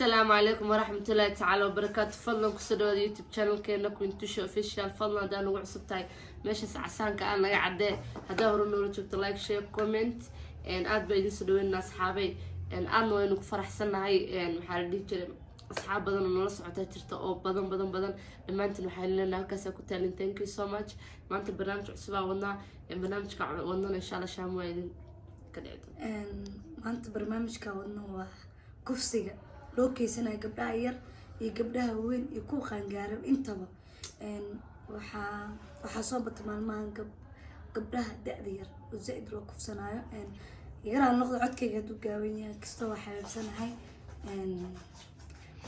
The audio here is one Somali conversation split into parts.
السلام عليكم ورحمة الله تعالى وبركاته. فضلا كسروا يوتيوب شانل كنا كنتو شو official فضلا دانو وعصبتاي ماشي سعسان كأنا قاعدة هذا هو النور شفت لايك شير كومنت إن أد بيجي سدوين الناس صحابي إن أنا إنه فرح سنة هاي إن محل دي أصحاب بدن الناس عتاجرت أو بدن لما أنت محل لنا كاسة كتالين thank you so much ما أنت برنامج عصبة ونا برنامج كعونا إن شاء الله شام وايدين كده ما أنت برنامج كعونا كفسية لو كيسنا قبلها ير يقبلها وين يكون خنجارب انتبه وحصابت مالمان قبلها دقدير وزائد لو كفسنا يقرأ النقطة عدك يدو قاوية كستوى حبيب سنة هاي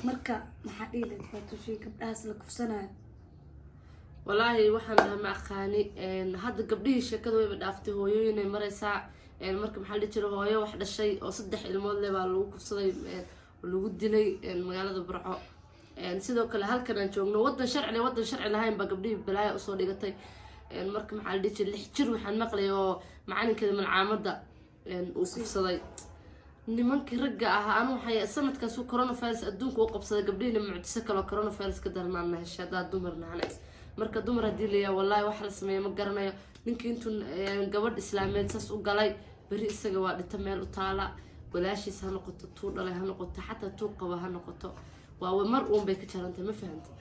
مركا محاقيلة فاتوشي قبلها سلا كفسنا والله وحنا مع خاني هذا قبليه شكله يبدأ هو يوين مريسا مركا محل ترى هو واحد الشيء أو صدح الموضوع بالو كفسنا ولو دلي المجال برعو sidoo kale halkan aan joogno wadan sharci lahayn ba gabdhii balaaya u soo dhigatay marka maxaa la dhigay lix jir waxaan maqlay oo macalinkeeda malcaamada uu kufsaday nimankii ragga ah aan waxay sanadkaas uu coronavirus adduunka u qabsaday gabdhiina mucjiso kale oo coronavirus ka darnaana heshada dumarna hanays marka dumar hadii leeyahay wallahi wax la sameeyo ma garanayo ninkii intuu gabadh islaameed saas u galay bari isaga waa dhita meel u taala walaashiis ha noqoto tuu dhalay ha noqoto xataa tuu qaba ha noqoto waa mar uun bay ka jarantay ma fahantay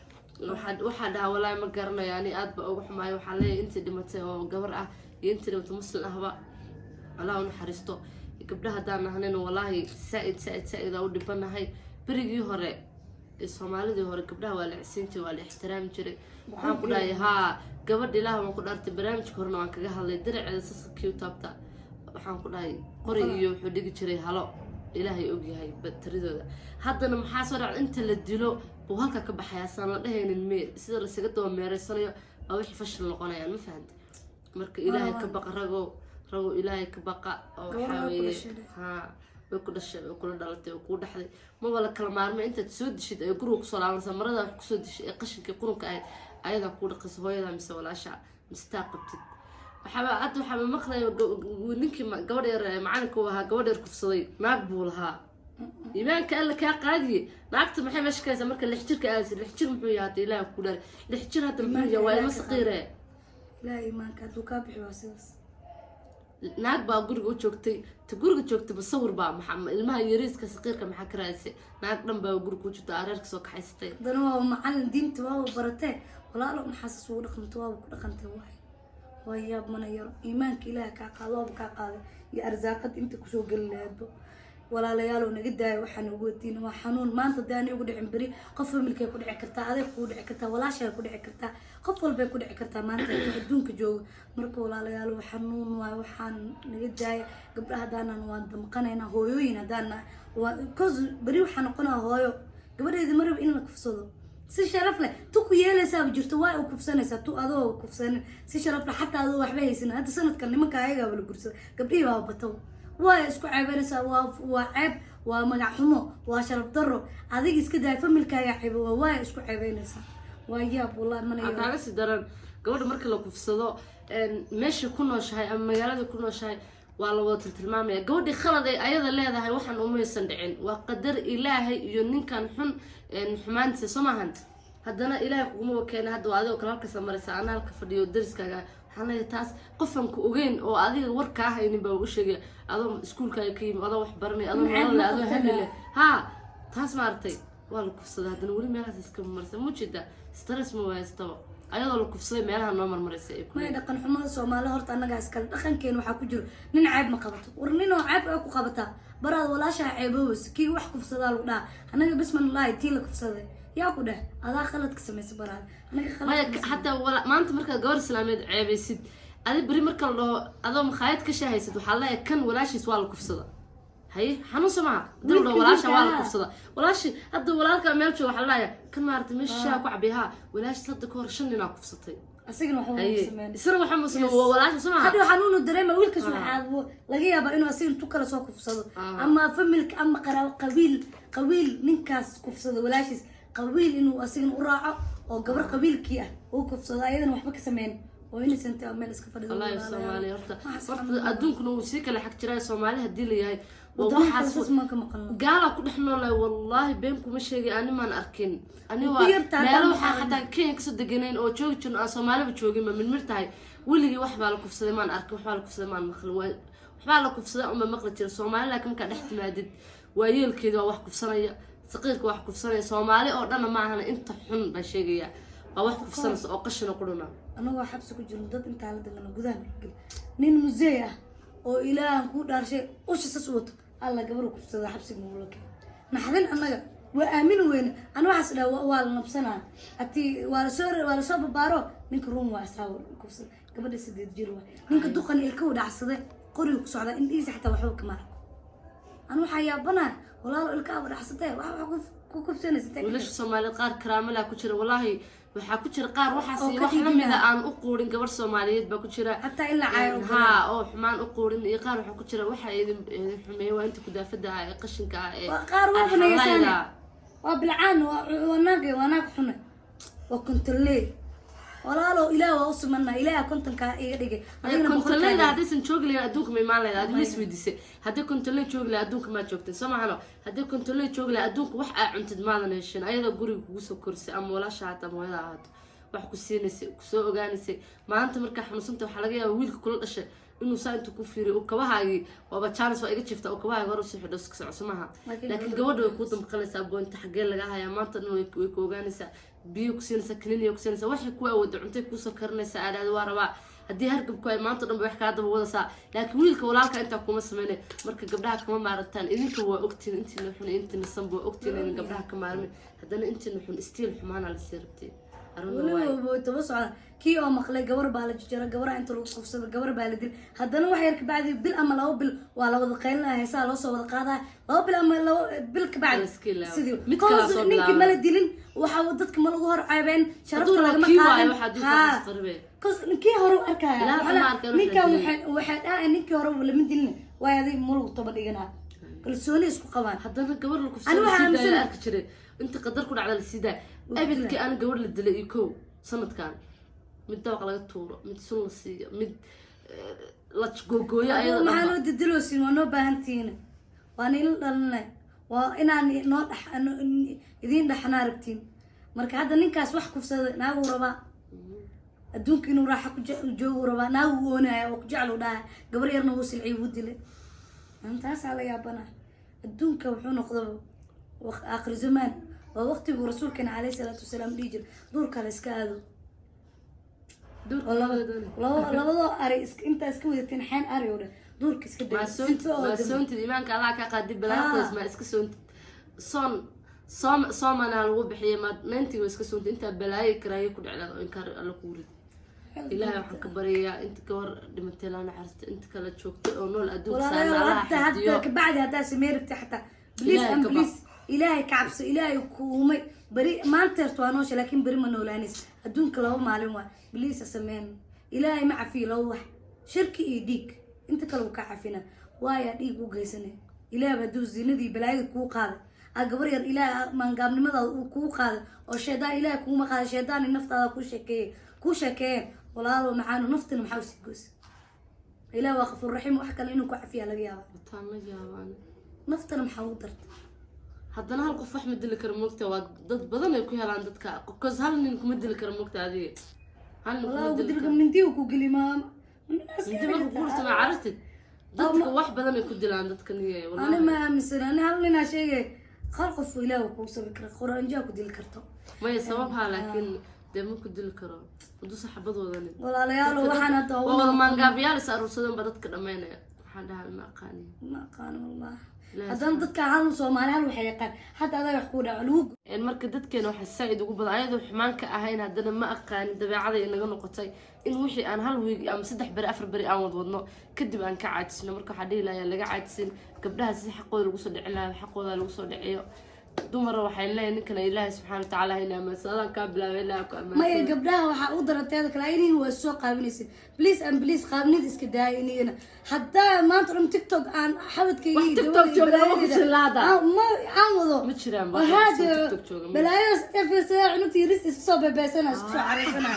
waxa dhaha wallahi ma garanayo yani aad ba ugu xumaayo waxa leeyahay intii dhimatay oo gabar ah iyo intii dhimatay muslim ahba Allah u naxariisto gabdhaha hadaan ahayn wallahi saaid u dhibanahay berigii hore Soomaalidii hore gabdhaha waa la ciisintii waa la ixtiraam jiray waxaan ku dhahay ha gabadh Ilaahay waan ku dhaartay barnaamijka horna waan kaga hadlay diraceeda saskii taabta waxaan ku dhahay qori iyo wuxuu dhigi jiray halo Ilaahay og yahay batridooda haddana maxaa soo dhacay inta la dilo buu halka ka baxaya san la dhahaynin meel sida la isaga daba meereysanayo waa wixii fashil noqonayaan ma fahantay marka Ilaahay ka baqa rago Ilaahay ka baqa oo xaweeye ha way ku dhashay oo kula dhalatay oo ku dhaxday ma wala kala maarmay inta soo dishid ay guriga ku soo laabanaysa marada wax ku soo dishay ee qashinka qurunka ay ayada ku dhaqayso hooyada mise walaasha mustaqabtid waxaa maqlay ninkii gabadh yar macalinka uu ahaa gabadh yar kufsaday naag buu lahaa iimaanka alla ka qaadiye naagta maxay mashkaysa marka lix jirka aasi lix jir muxuu yahay Ilaahay ku dhaar lix jir hadda muxuu yahay waa ilma saqiire la iimaanka uu ka bixi wasiis naag baa guriga u joogtay ta guriga joogtay basawir baa maxamed ilmaha yariiska saqiirka maxaa ka raasay naag dhan baa guriga u joogtay areerka soo kaxaysatay dana waa macallin diinta waa baratay walaalo maxaas uu dhaqanto waa ku dhaqantay waay وياب من يرى إيمانك إله كقلاب كقاضي يا أرزاقت أنت كشوق اللعب ولا ليالو نجدا وحن ودين وحنون ما أنت داني يقول عمبري قفل ملك يقول عكرتا هذا يقول عكرتا ولا شيء يقول عكرتا قفل بيقول عكرتا ما أنت يدونك جو مركو ولا ليالو حنون وحن نجدا قبل هدانا نواد مقنعنا هويين هدانا وكوز بري وحن قنا هويو قبل إذا مرة بإنك فصلوا si sharaf leh tuku yeelaysaa jirto waa uu kufsanaysaa tu adoo kufsan si sharaf leh xataa adoo waxba haysan hada sanadkan nimanka ayaga wala gursada gabdhii baa bato waa isku ceebanaysaa waa ceeb waa magac xumo waa sharaf daro adiga iska daa familkaaga ceebo waa isku ceebanaysaa waa yaab wallahi man iyo kaaga si daran gabadha marka la kufsado meesha ku nooshahay ama magaalada ku nooshahay waa la wada tilmaamaya gabadhii khalad ay ayada leedahay waxaan uma haysan dhicin waa qadar Ilaahay iyo ninkan xun xumaantiisa Soomahan haddana Ilaahay kuma wakeena hadda adiga kala halka samaraysa ana halka fadhiyo dariskaaga waxaan leeyahay taas qofan ku ogeyn oo adiga warka haynin baa u sheegay adoo iskuulkaaga ka yimid adoo wax baranay adoo nolol adoo hadle ha taas maartay waa la kufsaday haddana wali meelahaas iska marsan mujida stress ma waystaba ayadoo la kufsaday meelaha noo marmarisay ay ku ma dhaqan xumada Soomaaliya horta anaga iskala dhaqankeen waxa ku jiro nin ceeb ma qabato war nin oo ceeb ku qabata baraad walaasha ceeboos kii wax kufsadaa lagu dhaa anaga bismillaahi tii la kufsaday yaa ku dhah adaa khalad ka sameysay baraad anaga khalad hatta maanta marka gabar islaameed ceebaysid adi bari marka la dhaho adoo makhaayad ka shaahaysid waxa la kan walaashiis waa la kufsada hay xanuun sama dawladda walaasha waa la kufsada walaashi hadda walaalka meel jooga waxa la kan maartay meesha ku cabiha walaashi hadda ka hor 5 nin kufsatay asigana waxa sameeyay isra waxa muslim walaasha sama hadda xanuun u dareema wiilka suuxaad laga yaabaa inuu asigna tu kala soo kufsado ama familka ama qabiil ninkaas kufsado walaashiis qabiil inuu asigna u raaco oo gabar qabiilkii ah oo kufsado ayadana waxba ka sameeyay وإنسان مال إسكافر الله الصومالي هرتا أدونك نو سيك اللي حكت جراي الصومالي هدي لي هاي waxaas ما كم قلنا gaala ku dhex noolay wallahi been kuma sheegay ani maan arkin ani waa meel waxa xataa Kenya kasoo deganeen oo joogi jirno aan Soomaaliba joogin ma mir tahay weligii wax baa la kufsaday maan arkin wax baa la kufsaday maan maqlin wax baa la kufsaday uma maqli jiro Soomaali laakiin ka dhex timaadid waa yeelkeeda wax kufsanaya saqiirka wax kufsanaya Soomaali oo dhan ma ahana inta xun ba sheegaya waa wax kufsanaysa oo qashina qudhuna anagoo xabsi ku jirno dad inta la dagana gudaha nin musee ah oo ilaahan ku dhaarshay ushis wato alla gabar ku fusada xabsiga mulka naxdin anaga waa aamin weyn ana waxaas dhaa waa la nabsanaa ati waa la soo babaaro ninka room waa saaw ku fusada gabadha 8 jir waa ninka duqan ilka u dhacsaday qori ku socda in dhiisa xataa waxba kama arko ana waxa yaabana walaalo ilka u dhacsatay waxa ku kufsanaysa wiilasha Soomaaliyeed qaar karaamada ku jira wallahi waxa ku jira qaar waxaas wax lamida aan u quurin gabar Soomaaliyeed ba ku jira hatta ila caayo ha oo xumaan u quurin iyo qaar waxa ku jira waxa idin xumeeyay waa inta ku daafada ah qashinka ah ee qaar waa banaysan waa bilcaan waa naag xuna waa control walaalo ilaahay waa usmanna ilaahay kontonka iga dhigay adina kontonleyda hadaysan joogleen adduunka ma imaan leedahay adii isweydiisay haddii kontonley joogleen adduunka ma joogteen soo mahano haddii kontonley joogleen adduunka wax aa cuntid maadan heshin ayadoo guriga kugu soo korisay ama walaasha hata ama hooyada ahaato wax ku siinaysay ku soo ogaanaysay maanta markaa xanuunsanta waxaa laga yaabaa wiilka kula dhashay inuu saa intuu ku fiiriyo uu kabahaagii waaba chance waa iga jifta uu kabahaagi hore usii xidho iska soco somaha laakiin gabadha way kuu damqanaysaa boonta xaggee laga hayaa maanta dhan way ku ogaanaysaa biyo ku siinaysaa kiniiniya ku siinaysaa waxay ku awooda cuntay kuusoo karinaysaa aadaada waa rabaa haddii hargabku ay maanta dhan ba wax kaa daba wadaysaa laakiin wiilka walaalka intaa kuma sameynay marka gabdhaha kama maarantaan idinka waa ogtiin intiina xun intiina sanba waa ogtiin in gabdhaha ka maarmin haddana intiina xun istiil xumaana lasii rabteen kii oo maqlay gabar baa la jijara gabara inta lagu qofsado gabar baa la dil haddana wax yar ka bacdi bil ama 2 bil waa la wada qeylinayaa heesaa loo soo wada qaadaa 2 bil ama 2 bil ka bacdi sidii ninkii mala dilin waxa dadka ma lagu hor caybeen sharafta lagama qaadin kii hore arkaya ninkan waxa dhaay ninkii hore lama dilin waa aday mulug toba dhiganaa kalsooni isku qabaan haddana gabar la kufsado sidii arki jiray inta qadar ku dhacda la sidaa abidkii aan gabar la dilay iyo kow sanadkan mid dawaq laga tuuro mid sun la siiyo mid la googooyo ayada ma loo didiloosin waa noo baahantiin waa in dhalnay waa inaan noo idin dhaxnaa rabtiin marka hadda ninkaas wax kufsada naagu raba adduunka inuu raaxa ku joogo raba naagu oonaya oo ku jecel dhaha gabar yarna uu silciy u dilay intaas ala yaabana adduunka wuxuu noqday aakhir zaman ووقتي ورسولكنا عليه الصلاة والسلام ديجر دور كلا إسكادو دور لا أري أنت إسكودة تنحين أري ولا دور كإسكادو ما سونت الإيمان كلا كقد بلاقيس ما إسكسونت صام أنا الغو بحية ما ننتي وإسكسونت أنت بلاي كراي كل على إنكار على كوري إلهي وحن كبرية أنت كور دمتلنا عرفت أنت كلا تشوفت أو نول أدوك ولا حتى بعد هذا سمير تحت بليس أم بليس إلهي كعبس إلهي كومي بري ما أنت توانوش لكن بري ما نولانيس أدونك لو معلومة بليس أسمان إلهي مع في لوح شركي إيديك أنت كلو كعفنا وايا ديك وجيسني إلهي بدوز زندي بلاي كوق هذا أقبر إلهي من قبل ماذا كوق هذا أو شيطان إلهي كوما هذا شيطان النفط هذا كوشكي ولا له معانو نفط المحوس الجوز إلهي واقف الرحيم وحكى لإنه كعفيا لقيها نفط المحوضرت haddana hal qof wax ma dili karo moogta waa dad badan ay ku helaan dadka qoys hal nin kuma dili karo moogta adiga hal nin kuma dili karo mindiyo ku gali maama mindiyo marka ku urta ma carastid dadka wax badan ay ku dilaan dadkan iyo wallahi ana ma aaminsan ana hal nin sheegay khal qof ilaahu ku sabi karo quraan jaa ku dili karto ma sababha laakiin dee ma ku dili karo wadu saxabadooda nin walaalayaal waxaan hadda waa mangaabyaal saarursadan ba dadka dhameynaya waxaan dhahaa ma aqaani wallahi haddana dadka hal Soomaali hal waxay yaqaan hadda aday wax ku dhaco luug marka dadkeena waxa saa'id ugu badan ayadoo xumaan ka ahayn haddana ma aqaan dabeecada inaga noqotay in wixii aan hal week ama 3 bari 4 bari aan wadno kadib aan ka caajisno marka waxa dhiilayaa laga caajisin gabdhaha si xaqooda lagu soo dhicin lahaa xaqooda lagu soo dhiciyo dumar waxay leeyihiin ninkan Ilaahay subhanahu wa ta'ala inaa masalan ka bilaabay ilaa ku amaan ma gabdhaha waxa u daranteeda kala inay waa soo qaabinaysa please and please qaabnid iska daay inayna hadda maanta dhan TikTok aan xabadkayga TikTok jooga ma filaada ma aamado ma jiraan ba TikTok jooga balaayo stafisa cunugtii ris iska soo beebeesana iska soo careysana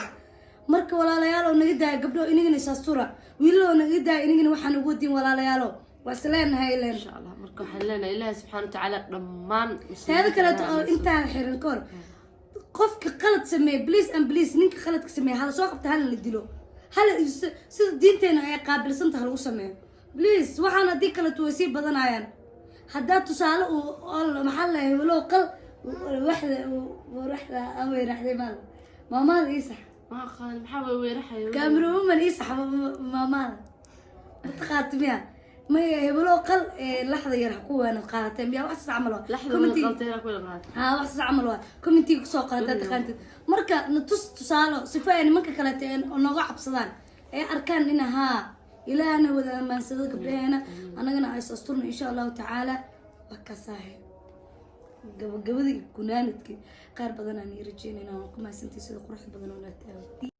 marka walaalayaal oo naga daay gabdho inagina saastura wiiloo naga daay inagina waxaan ugu diin walaalayaal وسلام هاي ان شاء الله marka waxaan leenahay ilaahay subxaanahu wa ta'aala dhammaan هذا كله انت حيرن كور قفك قلت سميه بليز ام بليز نينك قلت سميه هذا سو قبت هل اللي ديلو هل سيد دينتين اي قابل سنت هل سميه بليز waxaan hadii kala tuwasi badanayaan hadaa tusaale oo maxal leh walo qal waxda away raxday mal maamada isax ma qaan maxaa way weeraxay kaamiro isax maamada taqaatmiya ما يبلو قل لحظة يرحقوا أنا قارتين بيا وحس عملوا لحظة من قلتين كل قارت وحس عملوا كومنتي سوق قارتين تقانت مركا نتص تصالو صفاين مركا كلاتين ونوقع بصدان أي أركان لنا ها إلى أنا وذا ما نصدق بلينا أنا جنا عايز أسترنا إن شاء الله تعالى وكساهي قبل كنا نتكي قارب بدنا نيرجينا وكما سنتي صدق روح بدنا نتقابل